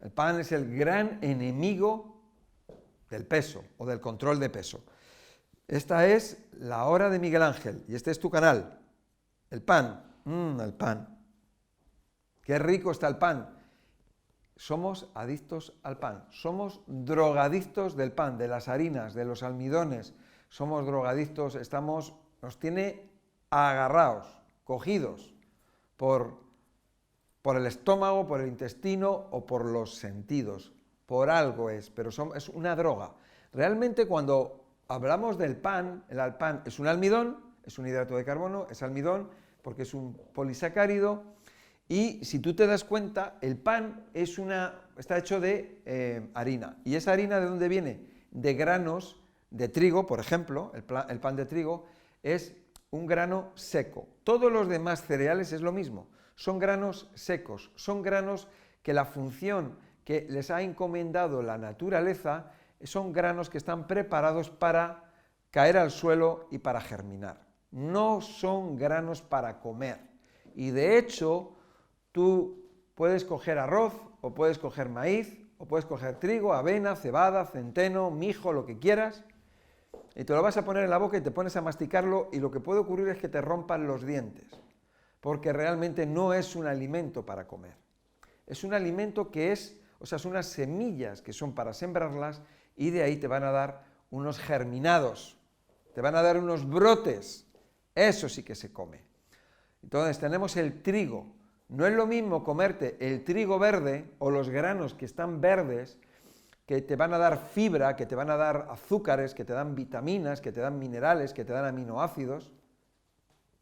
El pan es el gran enemigo del peso o del control de peso. Esta es la hora de Miguel Ángel y este es tu canal. El pan, el pan. Qué rico está el pan. Somos adictos al pan, somos drogadictos del pan, de las harinas, de los almidones. Somos drogadictos, nos tiene agarrados, cogidos por el estómago, por el intestino o por los sentidos. Por algo es, pero es una droga. Realmente cuando hablamos del pan, el pan es un almidón, es un hidrato de carbono, es almidón porque es un polisacárido y si tú te das cuenta, el pan está hecho de harina. ¿Y esa harina de dónde viene? De granos de trigo, por ejemplo, el pan de trigo es un grano seco. Todos los demás cereales es lo mismo, son granos secos, son granos que la función que les ha encomendado la naturaleza son granos que están preparados para caer al suelo y para germinar. No son granos para comer. Y de hecho, tú puedes coger arroz, o puedes coger maíz, o puedes coger trigo, avena, cebada, centeno, mijo, lo que quieras, y te lo vas a poner en la boca y te pones a masticarlo y lo que puede ocurrir es que te rompan los dientes, porque realmente no es un alimento para comer. Es un alimento son unas semillas que son para sembrarlas y de ahí te van a dar unos germinados, te van a dar unos brotes, eso sí que se come. Entonces tenemos el trigo. No es lo mismo comerte el trigo verde o los granos que están verdes, que te van a dar fibra, que te van a dar azúcares, que te dan vitaminas, que te dan minerales, que te dan aminoácidos,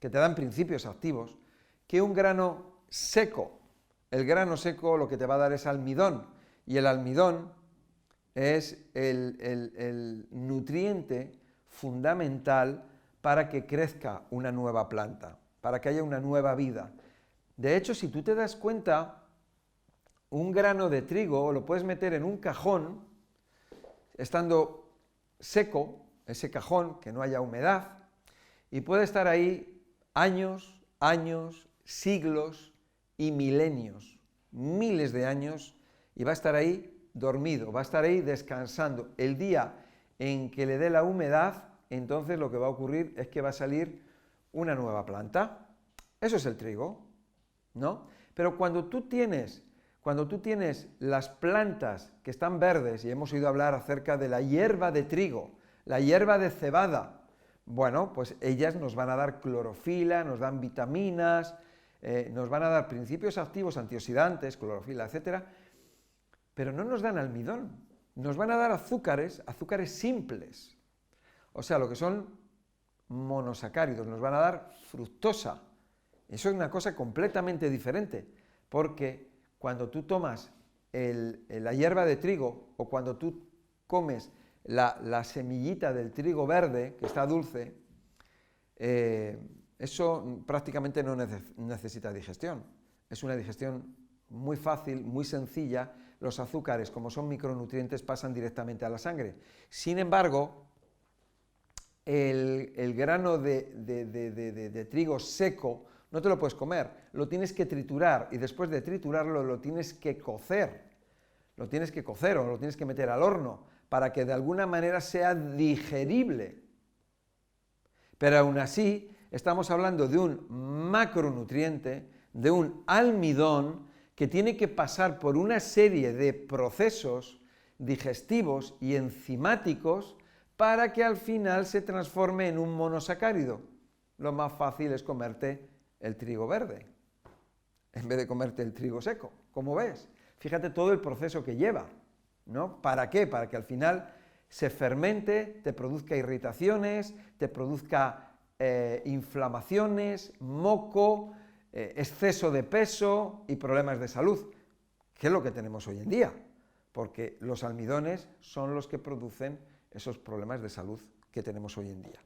que te dan principios activos, que un grano seco. El grano seco lo que te va a dar es almidón, y el almidón es el nutriente fundamental para que crezca una nueva planta, para que haya una nueva vida. De hecho, si tú te das cuenta, un grano de trigo lo puedes meter en un cajón, estando seco, ese cajón, que no haya humedad, y puede estar ahí años, siglos y milenios, miles de años, y va a estar ahí dormido, va a estar ahí descansando. El día en que le dé la humedad, entonces lo que va a ocurrir es que va a salir una nueva planta. Eso es el trigo, ¿no? Pero cuando tú tienes las plantas que están verdes, y hemos oído hablar acerca de la hierba de trigo, la hierba de cebada, bueno, pues ellas nos van a dar clorofila, nos dan vitaminas, nos van a dar principios activos, antioxidantes, clorofila, etcétera, pero no nos dan almidón, nos van a dar azúcares simples, o sea, lo que son monosacáridos, nos van a dar fructosa. Eso es una cosa completamente diferente, porque cuando tú tomas la hierba de trigo o cuando tú comes la semillita del trigo verde, que está dulce, eso prácticamente no necesita digestión. Es una digestión muy fácil, muy sencilla. Los azúcares, como son micronutrientes, pasan directamente a la sangre. Sin embargo, el grano de trigo seco no te lo puedes comer, lo tienes que triturar y después de triturarlo lo tienes que cocer. Lo tienes que cocer o lo tienes que meter al horno para que de alguna manera sea digerible. Pero aún así estamos hablando de un macronutriente, de un almidón que tiene que pasar por una serie de procesos digestivos y enzimáticos para que al final se transforme en un monosacárido. Lo más fácil es comerte el trigo verde, en vez de comerte el trigo seco, como ves. Fíjate todo el proceso que lleva, ¿no? ¿Para qué? Para que al final se fermente, te produzca irritaciones, te produzca inflamaciones, moco, exceso de peso y problemas de salud, que es lo que tenemos hoy en día, porque los almidones son los que producen esos problemas de salud que tenemos hoy en día.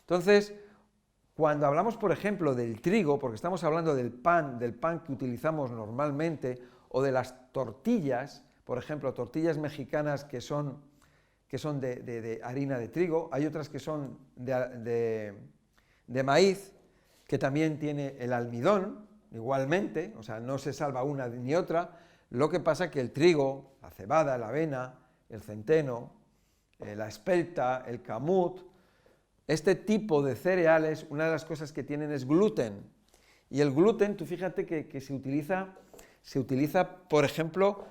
Entonces, cuando hablamos, por ejemplo, del trigo, porque estamos hablando del pan que utilizamos normalmente, o de las tortillas, por ejemplo, tortillas mexicanas que son de harina de trigo, hay otras que son de maíz, que también tiene el almidón, igualmente, o sea, no se salva una ni otra. Lo que pasa es que el trigo, la cebada, la avena, el centeno, la espelta, el camut, este tipo de cereales, una de las cosas que tienen es gluten. Y el gluten, tú fíjate que se utiliza, por ejemplo,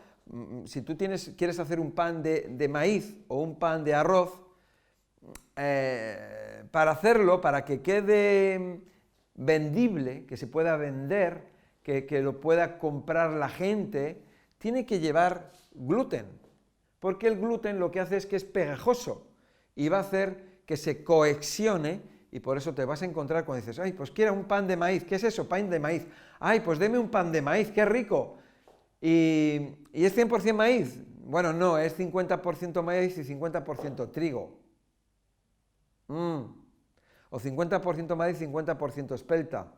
si tú quieres hacer un pan de maíz o un pan de arroz, para hacerlo, para que quede vendible, que se pueda vender, que lo pueda comprar la gente, tiene que llevar gluten, porque el gluten lo que hace es que es pegajoso y va a hacer que se cohesione, y por eso te vas a encontrar cuando dices, ay, pues quiero un pan de maíz. ¿Qué es eso? Pan de maíz. Ay, pues deme un pan de maíz, qué rico. ¿Y es 100% maíz? Bueno, no, es 50% maíz y 50% trigo. O 50% maíz, 50% espelta.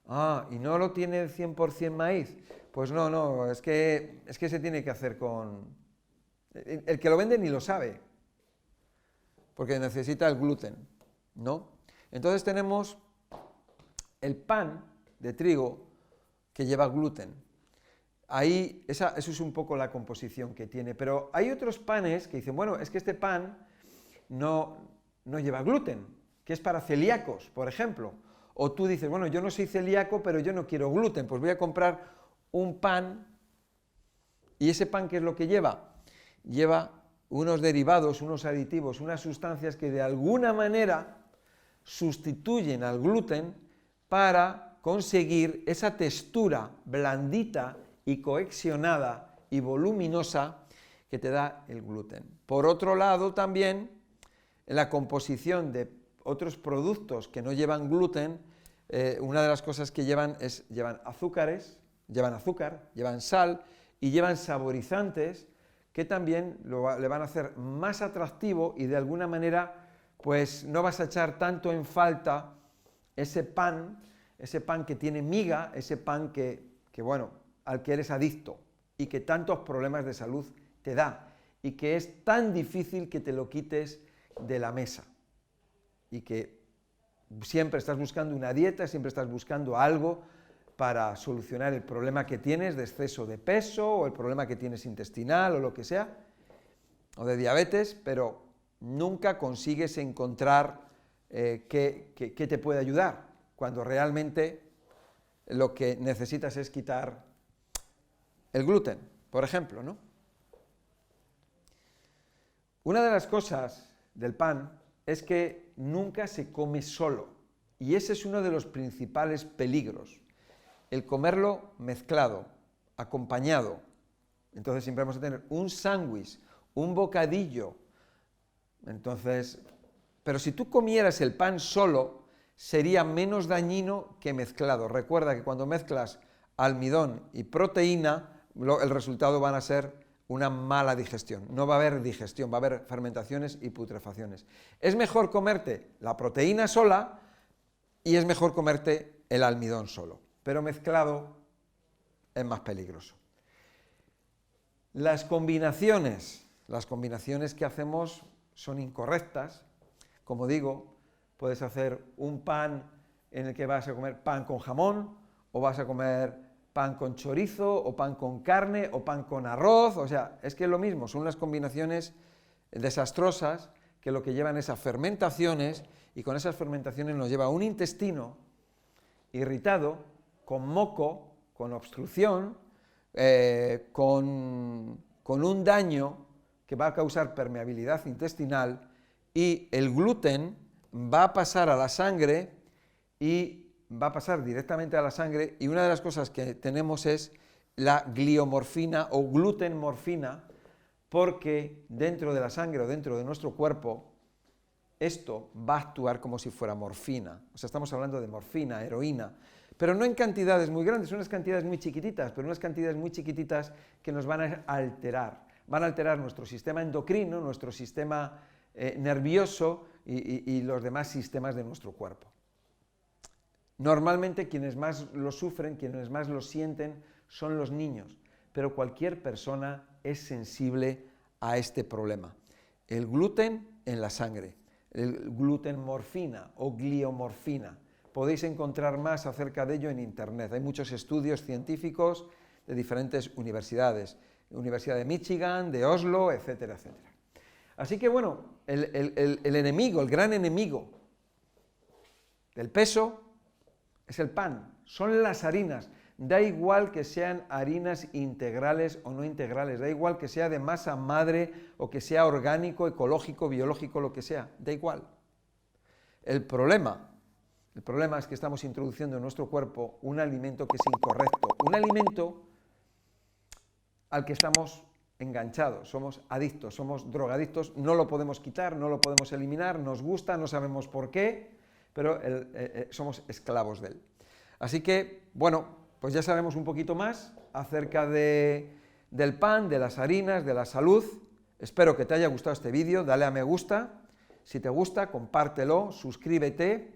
Ah, ¿y no lo tiene 100% maíz? Pues no, es que se tiene que hacer con... El que lo vende ni lo sabe, porque necesita el gluten, ¿no? Entonces tenemos el pan de trigo que lleva gluten. Ahí, eso es un poco la composición que tiene, pero hay otros panes que dicen, bueno, es que este pan no lleva gluten, que es para celíacos, por ejemplo. O tú dices, bueno, yo no soy celíaco, pero yo no quiero gluten, pues voy a comprar un pan, y ese pan, ¿qué es lo que lleva? Lleva unos derivados, unos aditivos, unas sustancias que de alguna manera sustituyen al gluten para conseguir esa textura blandita y cohesionada y voluminosa que te da el gluten. Por otro lado, también, en la composición de otros productos que no llevan gluten, una de las cosas que llevan azúcar, llevan sal y llevan saborizantes que también le van a hacer más atractivo, y de alguna manera pues no vas a echar tanto en falta ese pan que tiene miga, ese pan que bueno, al que eres adicto y que tantos problemas de salud te da y que es tan difícil que te lo quites de la mesa, y que siempre estás buscando una dieta, siempre estás buscando algo para solucionar el problema que tienes de exceso de peso, o el problema que tienes intestinal, o lo que sea, o de diabetes, pero nunca consigues encontrar qué te puede ayudar, cuando realmente lo que necesitas es quitar el gluten, por ejemplo, ¿no? Una de las cosas del pan es que nunca se come solo, y ese es uno de los principales peligros, el comerlo mezclado, acompañado. Entonces siempre vamos a tener un sándwich, un bocadillo. Entonces, pero si tú comieras el pan solo, sería menos dañino que mezclado. Recuerda que cuando mezclas almidón y proteína, el resultado van a ser una mala digestión. No va a haber digestión, va a haber fermentaciones y putrefacciones. Es mejor comerte la proteína sola, y es mejor comerte el almidón solo, pero mezclado es más peligroso. Las combinaciones que hacemos son incorrectas. Como digo, puedes hacer un pan en el que vas a comer pan con jamón, o vas a comer pan con chorizo, o pan con carne, o pan con arroz. O sea, es que es lo mismo, son unas combinaciones desastrosas que lo que llevan es a fermentaciones, y con esas fermentaciones nos lleva a un intestino irritado, con moco, con obstrucción, con un daño que va a causar permeabilidad intestinal, y el gluten va a pasar a la sangre, y va a pasar directamente a la sangre, y una de las cosas que tenemos es la gliomorfina o glutenmorfina, porque dentro de la sangre o dentro de nuestro cuerpo esto va a actuar como si fuera morfina. O sea, estamos hablando de morfina, heroína, pero no en cantidades muy grandes, son unas cantidades muy chiquititas, pero unas cantidades muy chiquititas que nos van a alterar. Van a alterar nuestro sistema endocrino, nuestro sistema nervioso y los demás sistemas de nuestro cuerpo. Normalmente quienes más lo sufren, quienes más lo sienten, son los niños, pero cualquier persona es sensible a este problema. El gluten en la sangre, el glutenmorfina o gliomorfina. Podéis encontrar más acerca de ello en internet. Hay muchos estudios científicos de diferentes universidades, Universidad de Michigan, de Oslo, etcétera, etcétera. Así que bueno, el enemigo, el gran enemigo del peso es el pan, son las harinas. Da igual que sean harinas integrales o no integrales, da igual que sea de masa madre o que sea orgánico, ecológico, biológico, lo que sea, da igual. El problema es que estamos introduciendo en nuestro cuerpo un alimento que es incorrecto, un alimento al que estamos enganchados, somos adictos, somos drogadictos, no lo podemos quitar, no lo podemos eliminar, nos gusta, no sabemos por qué, pero somos esclavos de él. Así que, bueno, pues ya sabemos un poquito más acerca del pan, de las harinas, de la salud. Espero que te haya gustado este vídeo, dale a me gusta, si te gusta, compártelo, suscríbete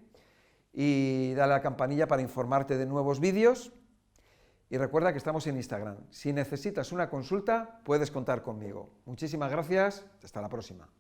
y dale a la campanilla para informarte de nuevos vídeos. Y recuerda que estamos en Instagram. Si necesitas una consulta, puedes contar conmigo. Muchísimas gracias, hasta la próxima.